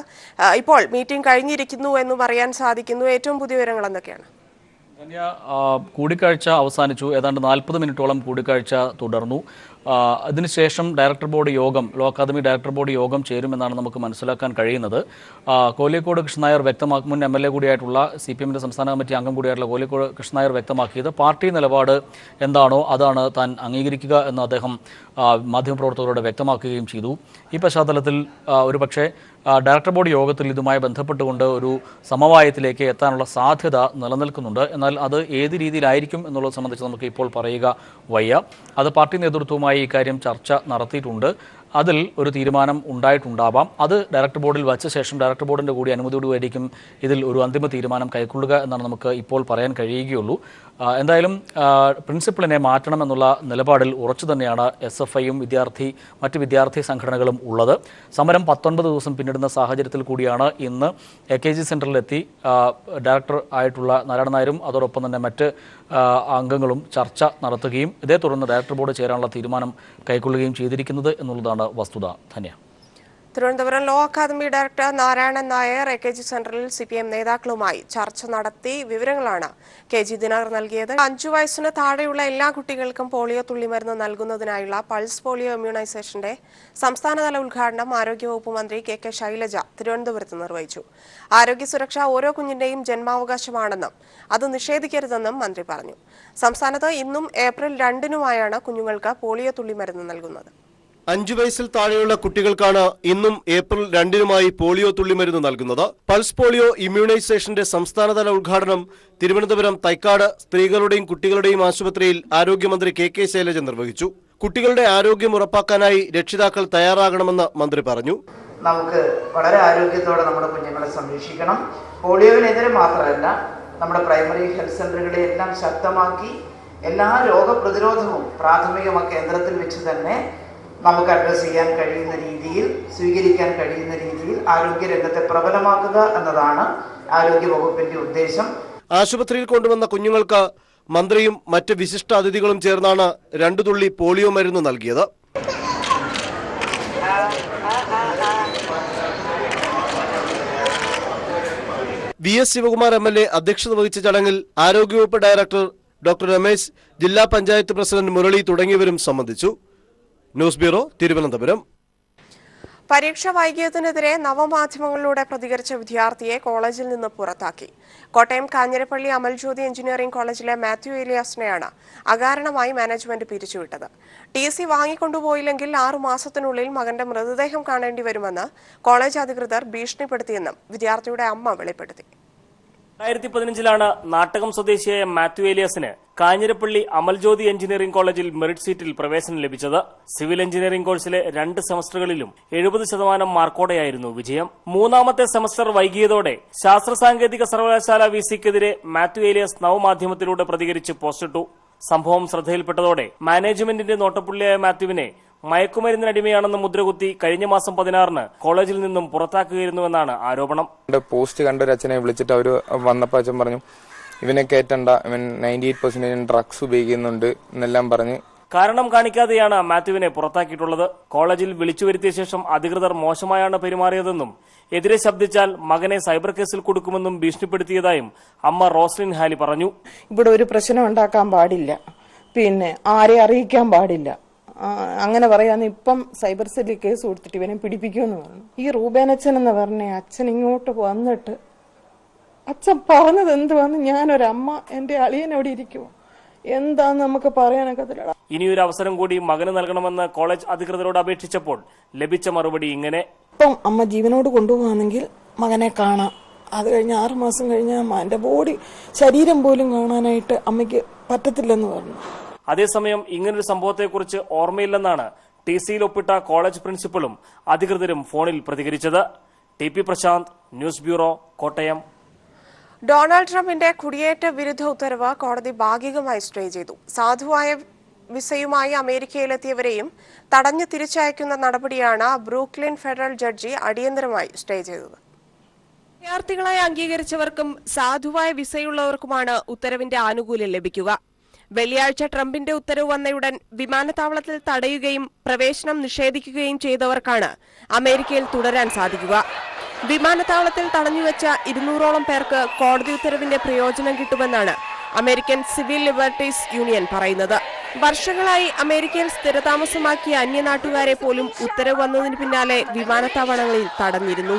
ഇപ്പോൾ മീറ്റിംഗ് കഴിഞ്ഞിരിക്കുന്നു എന്നും അറിയാൻ സാധിക്കുന്നു. ഏറ്റവും പുതിയ വിവരങ്ങൾ എന്തൊക്കെയാണ്? കൂടിക്കാഴ്ച അവസാനിച്ചു. ഏതാണ്ട് 40 മിനിറ്റോളം കൂടിക്കാഴ്ച തുടർന്നു. അതിനുശേഷം ഡയറക്ടർ ബോർഡ് യോഗം, ലോ അക്കാദമി ഡയറക്ടർ ബോർഡ് യോഗം ചേരുമെന്നാണ് നമുക്ക് മനസ്സിലാക്കാൻ കഴിയുന്നത്. കോലിക്കോട് കൃഷ്ണനായർ മുൻ MLA കൂടിയായിട്ടുള്ള CPMന്റെ സംസ്ഥാന കമ്മിറ്റി അംഗം കൂടിയായിട്ടുള്ള കോലിക്കോട് കൃഷ്ണനായർ വ്യക്തമാക്കിയത് പാർട്ടി നിലപാട് എന്താണോ അതാണ് താൻ അംഗീകരിക്കുക എന്ന് അദ്ദേഹം മാധ്യമപ്രവർത്തകരോട് വ്യക്തമാക്കുകയും ചെയ്തു. ഈ പശ്ചാത്തലത്തിൽ ഒരുപക്ഷെ ഡയറക്ടർ ബോർഡ് യോഗത്തിൽ ഇതുമായി ബന്ധപ്പെട്ടുകൊണ്ട് ഒരു സമവായത്തിലേക്ക് എത്താനുള്ള സാധ്യത നിലനിൽക്കുന്നുണ്ട്. എന്നാൽ അത് ഏത് രീതിയിലായിരിക്കും എന്നുള്ളത് സംബന്ധിച്ച് നമുക്ക് ഇപ്പോൾ പറയുക വയ്യ. അത് പാർട്ടി നേതൃത്വവുമായി ഇക്കാര്യം ചർച്ച നടത്തിയിട്ടുണ്ട്. അതിൽ ഒരു തീരുമാനം ഉണ്ടായിട്ടുണ്ടാവാം. അത് ഡയറക്ടർ ബോർഡിൽ വച്ച ശേഷം ഡയറക്ടർ ബോർഡിൻ്റെ കൂടി അനുമതിയോടുകൂടിയായിരിക്കും ഇതിൽ ഒരു അന്തിമ തീരുമാനം കൈക്കൊള്ളുക എന്നാണ് നമുക്ക് ഇപ്പോൾ പറയാൻ കഴിയുകയുള്ളൂ. എന്തായാലും പ്രിൻസിപ്പളിനെ മാറ്റണമെന്നുള്ള നിലപാടിൽ ഉറച്ചു തന്നെയാണ് SFIയും മറ്റ് വിദ്യാർത്ഥി സംഘടനകളും ഉള്ളത്. സമരം 19 ദിവസം പിന്നിടുന്ന സാഹചര്യത്തിൽ കൂടിയാണ് ഇന്ന് AKG സെൻറ്ററിലെത്തി ഡയറക്ടർ ആയിട്ടുള്ള നാരായണൻ നായരും അതോടൊപ്പം തന്നെ മറ്റ് അംഗങ്ങളും ചർച്ച നടത്തുകയും ഇതേ തുടർന്ന് ഡയറക്ടർ ബോർഡ് ചേരാനുള്ള തീരുമാനം കൈക്കൊള്ളുകയും ചെയ്തിരിക്കുന്നത് എന്നുള്ളതാണ് വസ്തുത. Dhanya. Thiruvananthapuram law academy director Narayanan Nair AKG സെന്ററിൽ CPM നേതാക്കളുമായി ചർച്ച നടത്തി. വിവരങ്ങളാണ് KG ദിനകർ നൽകിയത്. 5 വയസ്സിന് താഴെയുള്ള എല്ലാ കുട്ടികൾക്കും പോളിയോ തുള്ളിമരുന്ന് നൽകുന്നതിനായുള്ള പൾസ് പോളിയോ ഇമ്മ്യൂണൈസേഷന്റെ സംസ്ഥാനതല ഉദ്ഘാടനം ആരോഗ്യവകുപ്പ് മന്ത്രി KK ശൈലജ തിരുവനന്തപുരത്ത് നിർവഹിച്ചു. ആരോഗ്യ സുരക്ഷ ഓരോ കുഞ്ഞിന്റെയും ജന്മാവകാശമാണെന്നും അത് നിഷേധിക്കരുതെന്നും മന്ത്രി പറഞ്ഞു. സംസ്ഥാനത്ത് ഇന്നും ഏപ്രിൽ 2-നുമായാണ് കുഞ്ഞുങ്ങൾക്ക് പോളിയോ തുള്ളിമരുന്ന് നൽകുന്നത്. 5 വയസ്സിൽ താഴെയുള്ള കുട്ടികൾക്കാണ് ഇന്നും ഏപ്രിൽ 2-നുമായി പോളിയോ തുള്ളിമരുന്ന് നൽകുന്നത്. പൾസ് പോളിയോ ഇമ്മ്യൂണൈസേഷന്റെ സംസ്ഥാനതല ഉദ്ഘാടനം തിരുവനന്തപുരം തൈക്കാട് സ്ത്രീകളുടെയും കുട്ടികളുടെയും ആശുപത്രിയിൽ ആരോഗ്യമന്ത്രി KK ശൈലജ നിർവഹിച്ചു. കുട്ടികളുടെ ആരോഗ്യം ഉറപ്പാക്കാനായി രക്ഷിതാക്കൾ തയ്യാറാകണമെന്ന് മന്ത്രി പറഞ്ഞു. നമുക്ക് വളരെ ആരോഗ്യത്തോടെ നമ്മുടെ കുഞ്ഞുങ്ങളെ സംരക്ഷിക്കണം. പോളിയോവിനെതിരെ മാത്രമല്ല, നമ്മുടെ പ്രൈമറി ഹെൽത്ത് സെന്ററുകളെ എല്ലാം ശക്തമാക്കി എല്ലാ രോഗപ്രതിരോധവും പ്രാഥമിക കേന്ദ്രത്തിൽ വെച്ച് തന്നെ നമുക്ക് അഡ്രസ് ചെയ്യാൻ കഴിയുന്ന രീതിയിൽ, സ്വീകരിക്കാൻ കഴിയുന്ന രീതിയിൽ ആരോഗ്യരംഗത്തെ പ്രബലമാക്കുക എന്നതാണ് ആരോഗ്യവകുപ്പിന്റെ ഉദ്ദേശം. ആശുപത്രിയിൽ കൊണ്ടുവന്ന കുഞ്ഞുങ്ങൾക്ക് മന്ത്രിയും മറ്റ് വിശിഷ്ട അതിഥികളും ചേർന്നാണ് 2 തുള്ളി പോളിയോ മരുന്ന് നൽകിയത്. VS ശിവകുമാർ MLA അധ്യക്ഷത വഹിച്ച ചടങ്ങിൽ ആരോഗ്യവകുപ്പ് ഡയറക്ടർ ഡോക്ടർ രമേശ്, ജില്ലാ പഞ്ചായത്ത് പ്രസിഡന്റ് മുരളി തുടങ്ങിയവരും സംബന്ധിച്ചു. News bureau, Thiruvananthapuram. പരീക്ഷ വൈകിയതിനെതിരെ നവമാധ്യമങ്ങളിലൂടെ പ്രതികരിച്ച വിദ്യാർത്ഥിയെ കോളേജിൽ നിന്ന് പുറത്താക്കി. കോട്ടയം കാഞ്ഞിരപ്പള്ളി അമൽജ്യോതി എഞ്ചിനീയറിംഗ് കോളേജിലെ മാത്യു ഏലിയാസിനെയാണ് അകാരണമായി മാനേജ്മെന്റ് പിരിച്ചുവിട്ടത്. TC വാങ്ങിക്കൊണ്ടുപോയില്ലെങ്കിൽ 6 മാസത്തിനുള്ളിൽ മകന്റെ മൃതദേഹം കാണേണ്ടി വരുമെന്ന് കോളേജ് അധികൃതർ ഭീഷണിപ്പെടുത്തിയെന്നും വിദ്യാർത്ഥിയുടെ അമ്മ വെളിപ്പെടുത്തി. 2015-ലാണ് നാട്ടകം സ്വദേശിയായ മാത്യു ഏലിയാസിന് കാഞ്ഞിരപ്പള്ളി അമൽജ്യോതി എഞ്ചിനീയറിംഗ് കോളേജിൽ മെറിറ്റ് സീറ്റിൽ പ്രവേശനം ലഭിച്ചത്. സിവിൽ എഞ്ചിനീയറിംഗ് കോഴ്സിലെ 2 സെമസ്റ്ററുകളിലും 70% മാർക്കോടെയായിരുന്നു വിജയം. 3-ാമത്തെ സെമസ്റ്റർ വൈകിയതോടെ ശാസ്ത്ര സാങ്കേതിക സർവകലാശാല VC-ക്കെതിരെ മാത്യു ഏലിയാസ് നവമാധ്യമത്തിലൂടെ പ്രതികരിച്ച് പോസ്റ്റിട്ടു. സംഭവം ശ്രദ്ധയിൽപ്പെട്ടതോടെ മാനേജ്മെന്റിന്റെ നോട്ടപ്പുള്ളിയായ മാത്യുവിനെ മയക്കുമരുന്നിനടിമയാണെന്ന് മുദ്രകുത്തി കഴിഞ്ഞ മാസം 16-ന് കോളേജിൽ നിന്നും പുറത്താക്കുകയായിരുന്നുവെന്നാണ് ആരോപണം. പോസ്റ്റ് കണ്ട ഒരു അച്ഛനെ വിളിച്ചിട്ട് അവർ വന്നപ്പോൾ അച്ഛൻ പറഞ്ഞു, ഇവനെ കയറ്റണ്ട, ഇവൻ 98% ഡ്രഗ്സ് ഉപയോഗിക്കുന്നുണ്ട് എന്നെല്ലാം പറഞ്ഞ് കാരണം കാണിക്കാതെയാണ് മാത്യുവിനെ പുറത്താക്കിയിട്ടുള്ളത്. കോളേജിൽ വിളിച്ചു വരുത്തിയ ശേഷം അധികൃതർ മോശമായാണ് പെരുമാറിയതെന്നും എതിരെ ശബ്ദിച്ചാൽ മകനെ സൈബർ കേസിൽ കൊടുക്കുമെന്നും ഭീഷണിപ്പെടുത്തിയതായും അമ്മ റോസ്ലിൻ ഹാലി പറഞ്ഞു. ഇവിടെ ഒരു പ്രശ്നം ഉണ്ടാക്കാൻ പാടില്ല, പിന്നെ ആരെ അറിയിക്കാൻ പാടില്ല, അങ്ങനെ പറയാന്ന് ഇപ്പം സൈബർ സെല്ലിൽ കേസ് കൊടുത്തിട്ട് ഇവനെ പിടിപ്പിക്കുമെന്ന് പറഞ്ഞു. ഈ റൂബേനച്ഛൻ എന്ന് പറഞ്ഞ അച്ഛൻ ഇങ്ങോട്ട് വന്നിട്ട് അച്ഛൻ പറഞ്ഞത് എന്തുവാന്ന് ഞാനൊരമ്മ, എന്റെ അളിയൻ അവിടെ ഇരിക്കുമോ, എന്താന്ന് നമുക്ക് പറയാനൊക്കത്തില്ല. ഇനിയൊരു അവസരം കൂടി മകന് നൽകണമെന്ന് കോളേജ് അധികൃതരോട് അപേക്ഷിച്ചപ്പോൾ ലഭിച്ച മറുപടി ഇങ്ങനെ: ഇപ്പം അമ്മ ജീവനോട് കൊണ്ടുപോകാണെങ്കിൽ മകനെ കാണാം. അത് കഴിഞ്ഞ് 6 മാസം കഴിഞ്ഞ് എൻ്റെ ബോഡി ശരീരം പോലും കാണാനായിട്ട് അമ്മയ്ക്ക് പറ്റത്തില്ലെന്ന് പറഞ്ഞു. അതേസമയം ഇങ്ങനൊരു സംഭവത്തെക്കുറിച്ച് ഓർമ്മയില്ലെന്നാണ് TCയിൽ ഒപ്പിട്ട കോളേജ് പ്രിൻസിപ്പലും അധികൃതരും ഫോണിൽ പ്രതികരിച്ചത്. TP Prashanth, news bureau, Kottayam. Donald ട്രംപിന്റെ കുടിയേറ്റ വിരുദ്ധ ഉത്തരവ് കോടതി ഭാഗികമായി സ്റ്റേ ചെയ്തു. സാധുവായ വിസയുമായി അമേരിക്കയിലെത്തിയവരെയും തടഞ്ഞു തിരിച്ചയക്കുന്ന നടപടിയാണ് ബ്രൂക്ലിൻ ഫെഡറൽ ജഡ്ജി അടിയന്തരമായി സ്റ്റേ ചെയ്തത്. വിദ്യാർത്ഥികളായി അംഗീകരിച്ചവർക്കും സാധുവായ വിസയുള്ളവർക്കുമാണ് ഉത്തരവിന്റെ ആനുകൂല്യം ലഭിക്കുക. വെള്ളിയാഴ്ച ട്രംപിന്റെ ഉത്തരവ് വന്നയുടൻ വിമാനത്താവളത്തിൽ തടയുകയും പ്രവേശനം നിഷേധിക്കുകയും ചെയ്തവർക്കാണ് അമേരിക്കയിൽ തുടരാൻ സാധിക്കുക. വിമാനത്താവളത്തിൽ തടഞ്ഞുവെച്ച 200ഓളം പേർക്ക് കോടതി ഉത്തരവിന്റെ പ്രയോജനം കിട്ടുമെന്നാണ് അമേരിക്കൻ സിവിൽ ലിബർട്ടീസ് യൂണിയൻ പറയുന്നത്. വർഷങ്ങളായി അമേരിക്കയിൽ സ്ഥിരതാമസമാക്കിയ അന്യനാട്ടുകാരെ പോലും ഉത്തരവ് വന്നതിന് പിന്നാലെ വിമാനത്താവളങ്ങളിൽ തടഞ്ഞിരുന്നു.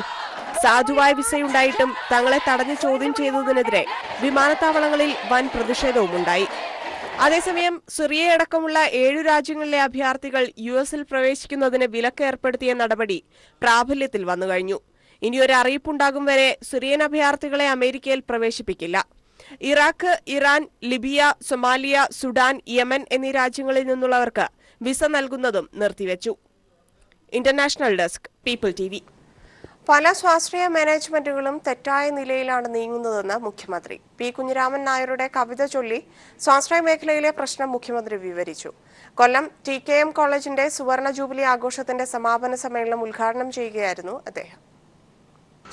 സാധുവായ വിസയുണ്ടായിട്ടും തങ്ങളെ തടഞ്ഞു ചോദ്യം ചെയ്തതിനെതിരെ വിമാനത്താവളങ്ങളിൽ വൻ പ്രതിഷേധവുമുണ്ടായി. അതേസമയം സിറിയയടക്കമുള്ള 7 രാജ്യങ്ങളിലെ അഭയാർത്ഥികൾ US-ൽ പ്രവേശിക്കുന്നതിന് വിലക്ക് ഏർപ്പെടുത്തിയ നടപടി പ്രാബല്യത്തിൽ വന്നുകഴിഞ്ഞു. ഇനിയൊരു അറിയിപ്പുണ്ടാകും വരെ സിറിയൻ അഭയാർത്ഥികളെ അമേരിക്കയിൽ പ്രവേശിപ്പിക്കില്ല. Iraq, Iran, Libya, Somalia, Sudan, Yemen എന്നീ രാജ്യങ്ങളിൽ നിന്നുള്ളവർക്ക് വിസ നൽകുന്നതും നിർത്തിവെച്ചു. International desk, people TV. പല സ്വാശ്രയ മാനേജ്മെന്റുകളും തെറ്റായ നിലയിലാണ് നീങ്ങുന്നതെന്ന് മുഖ്യമന്ത്രി പി. കുഞ്ഞിരാമൻ നായരുടെ കവിത ചൊല്ലി സ്വാശ്രയ മേഖലയിലെ പ്രശ്നം മുഖ്യമന്ത്രി വിവരിച്ചു. കൊല്ലം TKM കോളേജിന്റെ സുവർണ ജൂബിലി ആഘോഷത്തിന്റെ സമാപന സമ്മേളനം ഉദ്ഘാടനം ചെയ്യുകയായിരുന്നു അദ്ദേഹം.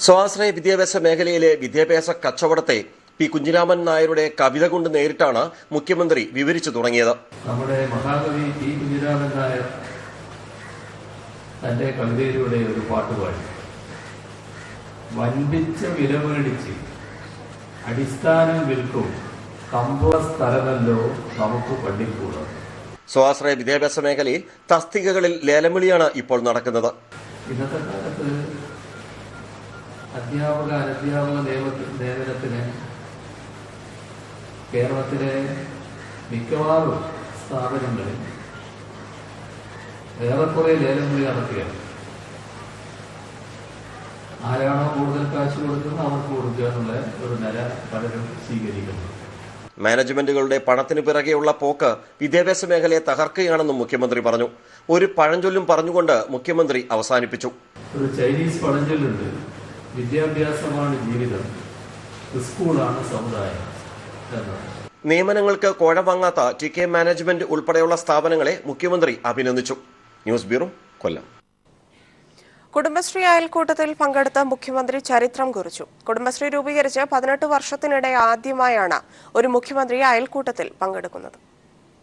സ്വാശ്രയ വിദ്യാഭ്യാസ മേഖലയിലെ വിദ്യാഭ്യാസ കച്ചവടത്തെ പി. കുഞ്ഞിരാമൻ നായരുടെ കവിത കൊണ്ട് നേരിട്ടാണ് മുഖ്യമന്ത്രി വിവരിച്ചു തുടങ്ങിയത്. നമ്മുടെ മഹാകവി പി. കുഞ്ഞിരാമൻ നായർ തന്റെ കവിതയിലൂടെ ഒരു പാട്ടുപാടി. വൻപിച്ച വില മേടിച്ച് അടിസ്ഥാനം വിൽക്കും കമ്പുള്ള സ്ഥലമല്ലോ നമുക്ക് പള്ളിക്കൂടം. സ്വാശ്രയ വിദ്യാഭ്യാസ മേഖലയിൽ തസ്തികകളിൽ ലേലംവിളിയാണ് ഇപ്പോൾ നടക്കുന്നത്. ഇന്നത്തെ കാലത്ത് അനധ്യാപക നിയമനത്തിന് കേരളത്തിലെ മിക്കവാറും സ്ഥാപനങ്ങളിൽ ഏറെക്കുറെ ലേലംവിളി നടത്തുകയാണ്. ആരാണോ കൂടുതൽ കാശ് കൊടുക്കുന്നത് അവർക്ക് കൊടുക്കുക എന്നുള്ള ഒരു നില പലരും സ്വീകരിക്കുന്നു. മാനേജ്മെന്റുകളുടെ പണത്തിന് പിറകെയുള്ള പോക്ക് വിദ്യാഭ്യാസ മേഖലയെ തകർക്കുകയാണെന്നും മുഖ്യമന്ത്രി പറഞ്ഞു. ഒരു പഴഞ്ചൊല്ലും പറഞ്ഞുകൊണ്ട് മുഖ്യമന്ത്രി അവസാനിപ്പിച്ചു. ഒരു ചൈനീസ് പഴഞ്ചൊല്ലുണ്ട്, വിദ്യാഭ്യാസമാണ് ജീവിതം, സ്കൂളാണ് സമുദായം എന്നാണ്. നിയമനങ്ങൾക്ക് കോഴ വാങ്ങാത്ത TKM മാനേജ്മെന്റ് ഉൾപ്പെടെയുള്ള സ്ഥാപനങ്ങളെ മുഖ്യമന്ത്രി അഭിനന്ദിച്ചു. ന്യൂസ് ബ്യൂറോ, കൊല്ലം. കുടുംബശ്രീ അയൽക്കൂട്ടത്തിൽ പങ്കെടുത്ത മുഖ്യമന്ത്രി ചരിത്രം കുറിച്ചു. കുടുംബശ്രീ രൂപീകരിച്ച് 18 വർഷത്തിനിടെ ആദ്യമായാണ് ഒരു മുഖ്യമന്ത്രി അയൽക്കൂട്ടത്തിൽ പങ്കെടുക്കുന്നത്.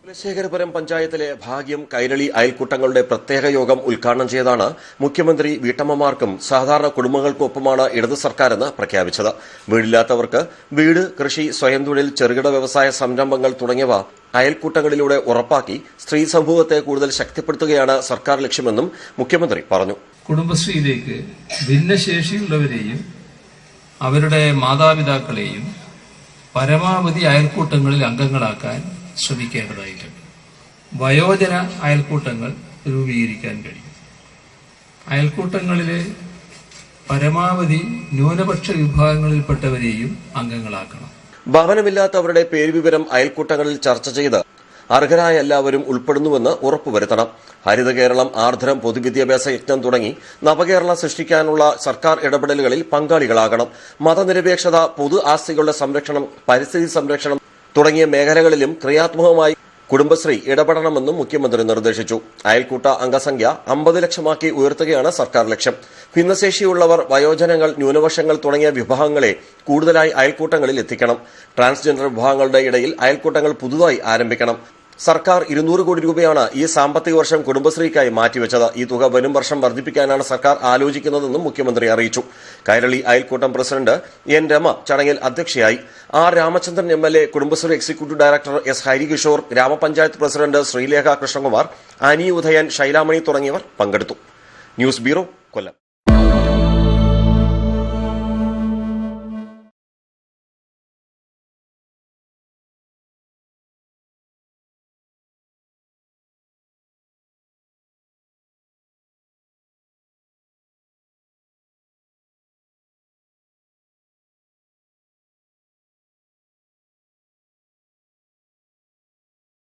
കുലശേഖരപുരം പഞ്ചായത്തിലെ ഭാഗ്യം, കൈരളി അയൽക്കൂട്ടങ്ങളുടെ പ്രത്യേക യോഗം ഉദ്ഘാടനം ചെയ്താണ് മുഖ്യമന്ത്രി വീട്ടമ്മമാർക്കും സാധാരണ കുടുംബങ്ങൾക്കൊപ്പമാണ് ഇടതു സർക്കാരെന്ന് പ്രഖ്യാപിച്ചത്. വീടില്ലാത്തവർക്ക് വീട്, കൃഷി, സ്വയം തൊഴിൽ, ചെറുകിട വ്യവസായ സംരംഭങ്ങൾ തുടങ്ങിയവ അയൽക്കൂട്ടങ്ങളിലൂടെ ഉറപ്പാക്കി സ്ത്രീ സമൂഹത്തെ കൂടുതൽ ശക്തിപ്പെടുത്തുകയാണ് സർക്കാർ ലക്ഷ്യമെന്നും മുഖ്യമന്ത്രി പറഞ്ഞു. കുടുംബശ്രീയിലേക്ക് ഭിന്നശേഷിയുള്ളവരെയും അവരുടെ മാതാപിതാക്കളെയും പരമാവധി അയൽക്കൂട്ടങ്ങളിൽ അംഗങ്ങളാക്കാൻ ശ്രമിക്കേണ്ടതായിട്ടുണ്ട്. വയോജന അയൽക്കൂട്ടങ്ങൾ രൂപീകരിക്കാൻ കഴിയും. അയൽക്കൂട്ടങ്ങളിലെ പരമാവധി ന്യൂനപക്ഷ വിഭാഗങ്ങളിൽപ്പെട്ടവരെയും അംഗങ്ങളാക്കണം. ഭവനമില്ലാത്തവരുടെ പേരുവിവരം അയൽക്കൂട്ടങ്ങളിൽ ചർച്ച ചെയ്ത് അർഹരായ എല്ലാവരും ഉൾപ്പെടുന്നുവെന്ന് ഉറപ്പുവരുത്തണം. ഹരിത കേരളം, ആർദ്രം പൊതുവിദ്യാഭ്യാസ യജ്ഞം തുടങ്ങി നവകേരളം സൃഷ്ടിക്കാനുള്ള സർക്കാർ ഇടപെടലുകളിൽ പങ്കാളികളാകണം. മതനിരപേക്ഷത, പൊതു ആസ്തികളുടെ സംരക്ഷണം, പരിസ്ഥിതി സംരക്ഷണം തുടങ്ങിയ മേഖലകളിലും ക്രിയാത്മകമായി കുടുംബശ്രീ ഇടപെടണമെന്നും മുഖ്യമന്ത്രി നിർദ്ദേശിച്ചു. അയൽക്കൂട്ട അംഗസംഖ്യ 50 ലക്ഷമാക്കി ഉയർത്തുകയാണ് സർക്കാർ ലക്ഷ്യം. ഭിന്നശേഷിയുള്ളവർ, വയോജനങ്ങൾ, ന്യൂനപക്ഷങ്ങൾ തുടങ്ങിയ വിഭാഗങ്ങളെ കൂടുതലായി അയൽക്കൂട്ടങ്ങളിൽ എത്തിക്കണം. ട്രാൻസ്ജെൻഡർ വിഭാഗങ്ങളുടെ ഇടയിൽ അയൽക്കൂട്ടങ്ങൾ പുതുതായി ആരംഭിക്കണം. സർക്കാർ 200 കോടി രൂപയാണ് ഈ സാമ്പത്തിക വർഷം കുടുംബശ്രീക്കായി മാറ്റിവെച്ചത്. ഈ തുക വരും വർഷം വർദ്ധിപ്പിക്കാനാണ് സർക്കാർ ആലോചിക്കുന്നതെന്നും മുഖ്യമന്ത്രി അറിയിച്ചു. കൈരളി അയൽക്കൂട്ടം പ്രസിഡന്റ് N. രമ ചടങ്ങിൽ അധ്യക്ഷയായി. R. Ramachandran MLA, Kudumbashree executive director S. Harikishore, ഗ്രാമപഞ്ചായത്ത് പ്രസിഡന്റ് ശ്രീലേഖ കൃഷ്ണകുമാർ, അനി ഉദയൻ, ശൈലാമണി തുടങ്ങിയവർ പങ്കെടുത്തു. ന്യൂസ് ബ്യൂറോ, കൊല്ലം.